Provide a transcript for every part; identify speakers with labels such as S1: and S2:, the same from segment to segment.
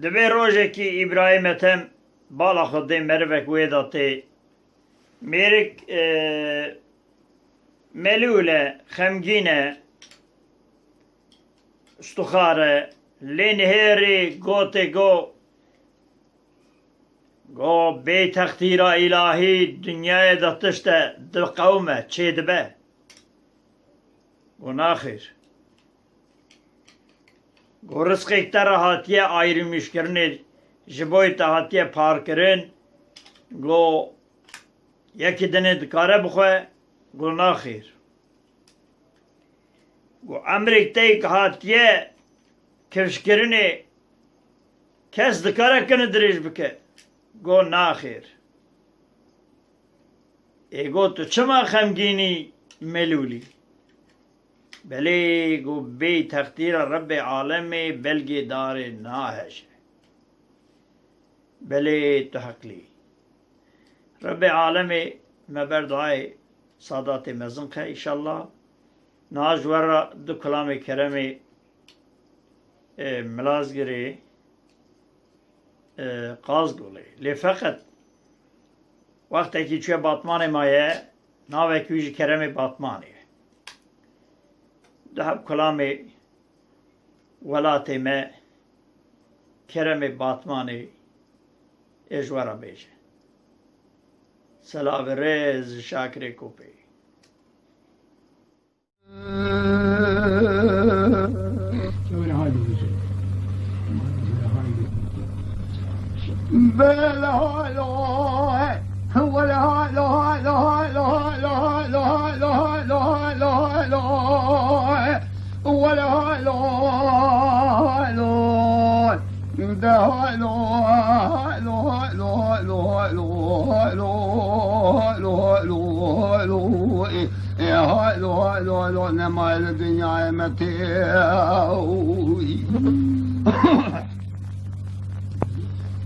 S1: دبی روزه کی ابراهیم تم بالا خود مروک ویداتی میرک ملوله خمگینه استخاره لنهری گوته گو بی تختیر الهی دنیای دتشته دو قومه چه دبه گو ناخیر گو رزقی تر هاتیه آیرمیش کرنه جبوی هاتیه پار کرن گو یکی دنه دکاره بخواه گو ناخیر گو امریک تیک هاتیه کفش کرنه کس دکاره کنه دریش بکه گو ناخیر ایگو تو چما خمگینی ملولی بلی گو بی تقدیر رب عالمی بلگی دار ناهش بلی تو حقلی رب عالمی مبردعای سادات مزنقه انشالله ناج ورا دو کلام کرمی ملازگری قاز گولی لی فقط وقتی که چوی باطمان مایه ناوه کویج کرمی باطمانیه دهب کلامی ولاتی ما کرمی باطمانی اجوارا بیشه سلاو ریز شاکری کوپی
S2: نما الدنيا متاوي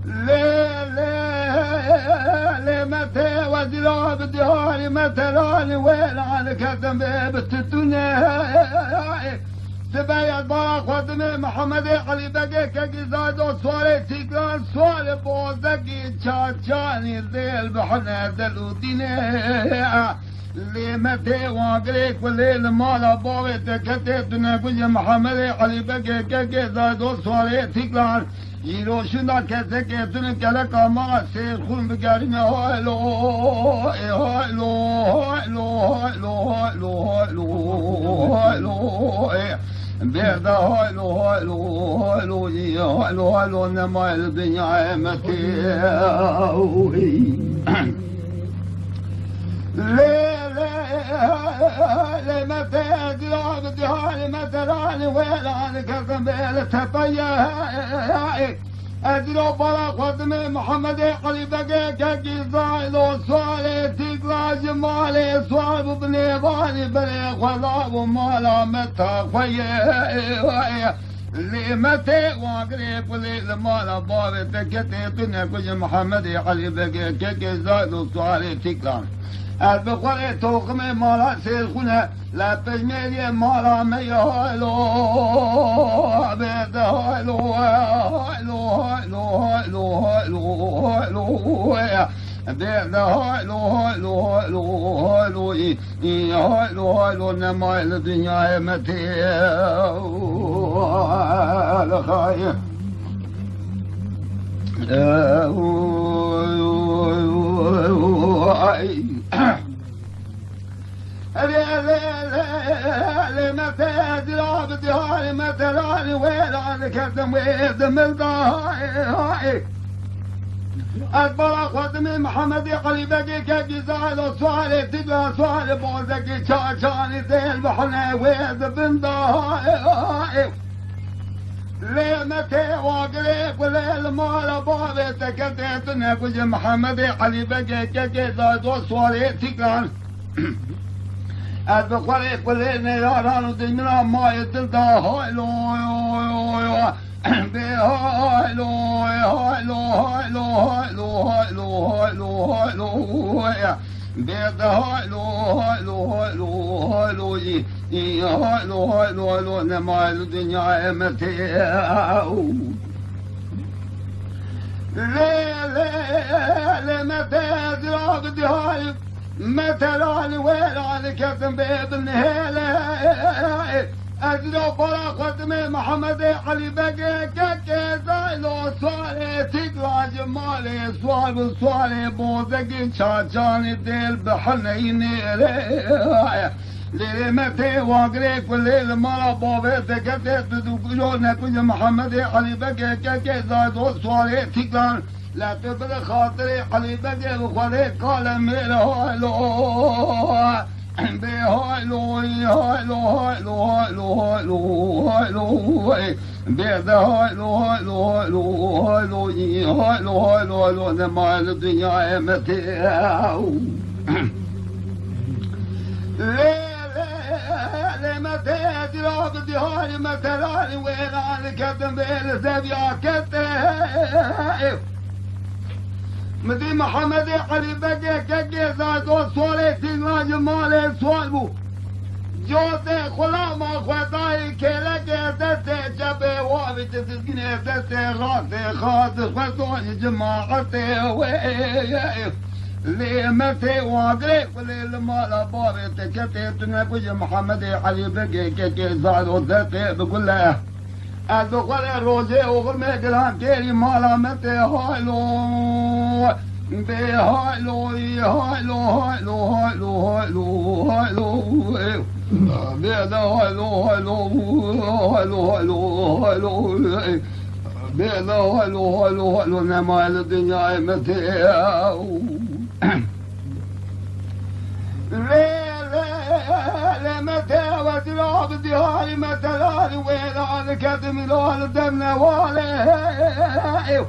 S2: ليه متى ودلو بدياري متلاني وين عن كتم بيبت الدنيا تبايا البراق ودمي محمد علي بقي كقزاد وصوالي تيقان صوالي بوزقي تشاتشاني الديل بحنا دلو ديني اللي متى واقريك والليل مالا بوي تكتب دنا كل محمد علي بقي كقزاد وصوالي تيقان يلو شنا كسكي تنكلك ما سيخون بقارين هالو هالو هالو هالو هالو هالو هالو بيدا هالو هالو هالو هالو هالو نما الدنيا متاوي ليه متى دلاب دهاني متلاني ويلاني كذب التطيا ادلو بلا قدمي محمد علي بقي كي زايلو صالي تقلا جمالي صعب بني بالي بلي خلاب مالا متى خويا اللي متى واقريب واللي مالا بابي تكتي تنيا كل محمد علي بقي كي زايلو صالي تقلا البقرة توقمي مالا سيخونه لا تجميلي مالا ميهالو بيدا هالو هالو هالو هالو هالو هالو بيدا هالو هالو هالو هالو هالو هالو نما الدنيا متاع خايف متى دلاب دهاني متلاني ويلاني كدم ويدم الضاي البراق ودمي محمد علي بقي كي زايلو صالي تقلا صالي بوزقي شاشاني زي البحر ويدم ضاي ليه متى واقريك والليل مالا بابي تكتيتني كل محمد علي بقي كي زايلو صالي تقلا البقرة والليل نيران دمنا ما يتلدا هايلو بهايلو هايلو هايلو هايلو هايلو هايلو هايلو بيد هايلو هايلو هايلو هايلو هايلو هايلو هايلو نما الدنيا متاع بدهاي مثلا ويلان كتم بابن هيلة أجلو فرا ختمي محمد علي بقى كاكي زايلو سوالي تقلع جمالي سوال بسوالي بوزقي شاشاني ديل بحنيني ليلي متي واقريك والليل مرا بابي تكتت بدوكجونا كل محمد علي بقى كاكي زايلو سوالي تقلع لا تبري خاطري علي بقى وخليك قال ميلا هايلو بهايلو هايلو هايلو هايلو هايلو هايلو بهذا هايلو هايلو هايلو هايلو هايلو هايلو هايلو انا مع الدنيا متى ليه متى ادرى بدي هاي متى لاني وين على كتم بالزبيا كتم مدي محمد علي بقى كاكي زادو سولي تينا جمالي سوالبو جوتي خلا ما خواتاي كيلك دستي جبي وابي تتسكني دستي غاتي خاطي خواتوني جماعتي وي لي متي واقري ولي المالا بابي تكتي تنكوش محمد علي بقى كاكي زادو دستي بقول له الدخل روزي وغرمي قلان كيري مالا متي هايلو بهايلو هايلو هايلو هايلو هايلو هايلو بيدا هايلو هايلو هايلو هايلو هايلو بيدا هايلو هايلو هايلو نما الدنيا متي متى وزرا بدهاي متى لالي ويلان كتم لال دمنا والي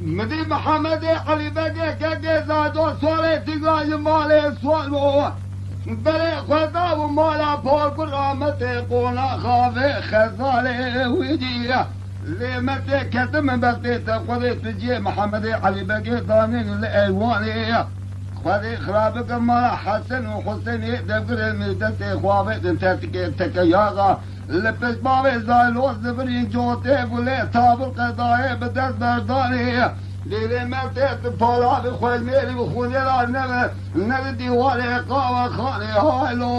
S2: مدي محمد علي بقى كاكي زادو سولي تقلع جمالي سوالبو بلي خدا ومالا بول قرامتي قونا خافي خزالي ويديا لي متى كتم بغتي تقضي تجي محمد علي بقى ضامن الايواني خذي خرابك ما حسن وحسين دبر المدتي خوافت انت تكياغا لبس بابي زايلو زبري جوتي ولي تاب القضايا بدرس برداني ليلي ما تتفالا بخوي ميلي بخوني لا نبي ديوالي قاوة خاني هايلو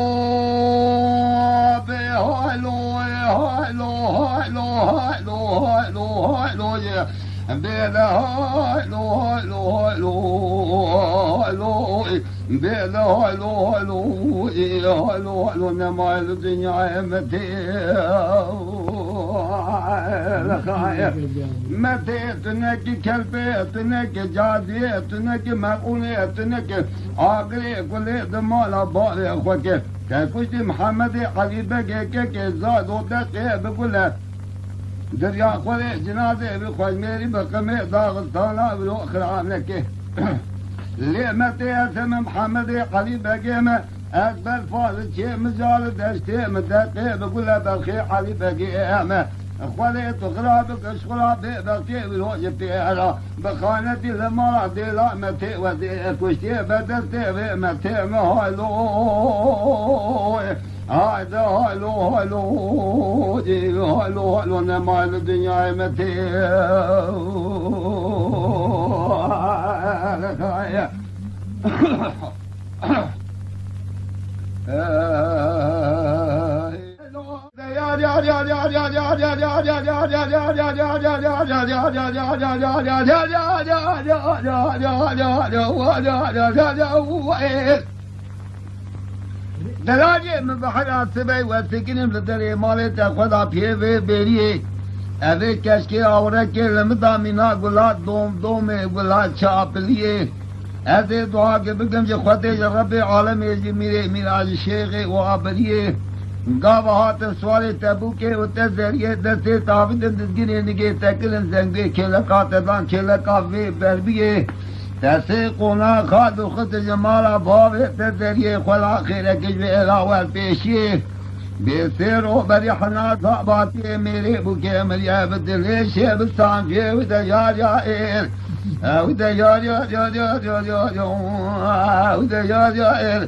S2: بي هايلو هايلو هايلو هايلو هايلو هايلو بيلا هايلو هايلو هايلو هايلو بيلا هايلو هايلو هايلو هايلو نما الدنيا متى تنكي كلبي تنكي جادي تنكي مقولي تنكي عقلي كل دمالا بالي اخوك كيفوش محمد علي بقى كيكي زاد ودقي بقول دريا خوالي جنازة بخوال ميري بقمي داغلطانا بالوخر عاملك ليه متى اسم محمد علي بقيمة أكبر فاضل شيء مجال دشتي مدقي بقول له بخي علي بقيمة خوالي تغرابك اشغرابي بقي بالوجه بتاعها بخانتي لما دي لا متى ودي كشتي بدلتي متى مهالو هذا هالو هالو دي هالو هالو نما الدنيا متى دلاجه من بحر سبی و سکنیم لدری مال تخدا پیه بریه اوه کشکی آورکه لمدامینا گلا دوم گلا چاپلیه از دعا که بگم که خودش رب عالم جی میراج شیخ و آبریه گاوهات سوال تبوکه و تزریه دسته تابد دزگیره نگه تکلن زنگه کلکات دان کلکاوه بربیه تسي قونا خاد وخط جمالا بابي تدري خلا خير كجبي الاول بيشي بيصيروا بريحنا ضاباتي ميري بوكي مريا بدليش بستان في ودا يا اير ودا يا ودا يا ودا يا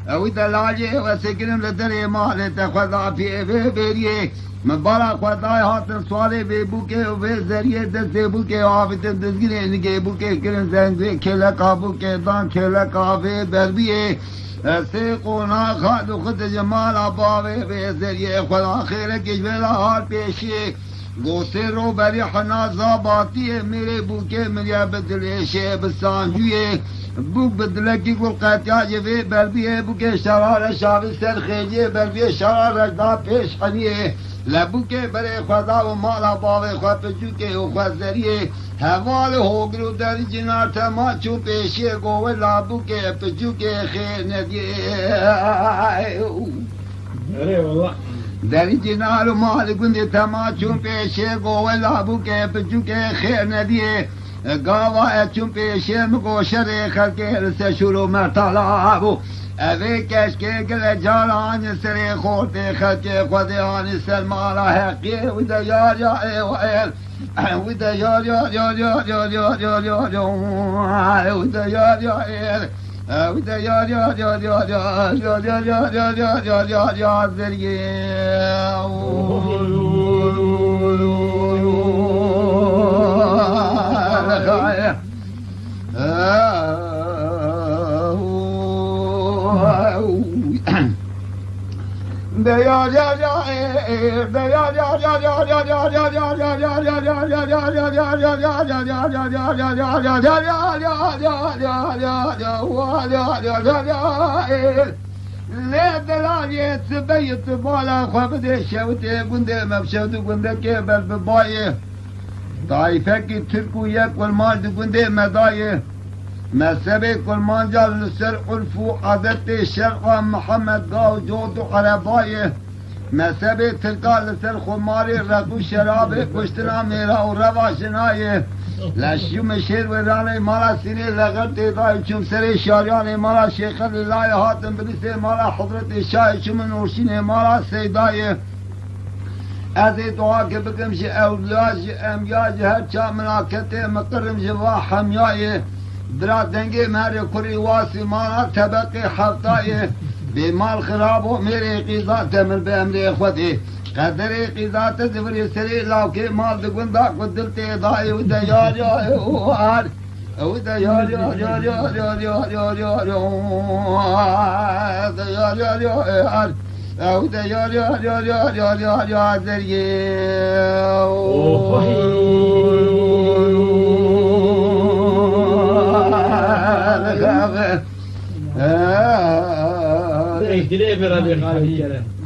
S2: وإذا لاجئ وسكنم لدري مالي تخذا في بيريه مبارا خدای هاتن سوالی به بوکه و به ذریعه دست بوکه آفتن دزگیره نگه بوکه کرن زنگوی کلکا بوکه دان کلکا به بربیه سیقونا خاد و خود جمالا باوه به ذریعه خدا خیره کشویلا حال پیشی گوسه رو بری حنازا باطیه میره بوکه مریا بدلیشه بسانجویه بوک بدلکی گل قطعه به بربیه بوکه شرار شاوی سرخیجه بربیه شرار رجدا پیش خنیه لبوکه برای خدا و مالا باوه خود پچوکه و خود ذریعه حوال ہوگرو در جنار تما چو پیشه گوه لابوکه پچوکه خیر ندیه
S1: اره والله
S2: در جنار و مال گنده تما چو پیشه گوه لابوکه پچوکه خیر ندیه گاوا چون پیشه مگو شر خلقه رسه شروع مرتلابو اوه کشکه گل جالان سر خورده خلقه خود آن سلمالا حقیه و ده یار یار وائل و ده یار یار یار یار یار یار یار یار یار و ده یار یار و ده یار یار یار یار یار یار یار یار یار یار یار یار یار ذریعه لا دلالي تبيت بالا خبدي شوتي بنده مبشوت بنده كبر ببايه طائفك تركو يك والمال بنده مدايه مذهب كلمان جال نسر عرفو عادت شرق محمد قاو جود عربايه مذهب تلقى لسر خماري رقو شراب كشتنا ميرا و رواشنايه لشيو مشير وراني مالا سيني لغرت داي چوم سر شاريان مالا شيخ الله حاتم بلسي مالا حضرت شاي چوم نورشين مالا سيدايه از دعا که بکم شی اولاج امیاج هر چا ملاکت مقرم جوا حمیای درا دنگی مری کری واسی مانا طبقی حفتای بیمال خراب و میری قیزات من به امر خودی قدر قیزات زبری سری لاوکی مال دگون دا قدرت دای و دیار یار و دیار یار یار یار یار یار یار یار یار یار یار او ده یار یار یار یار یار یار یار ذریعه
S1: اختلاف ربي خالد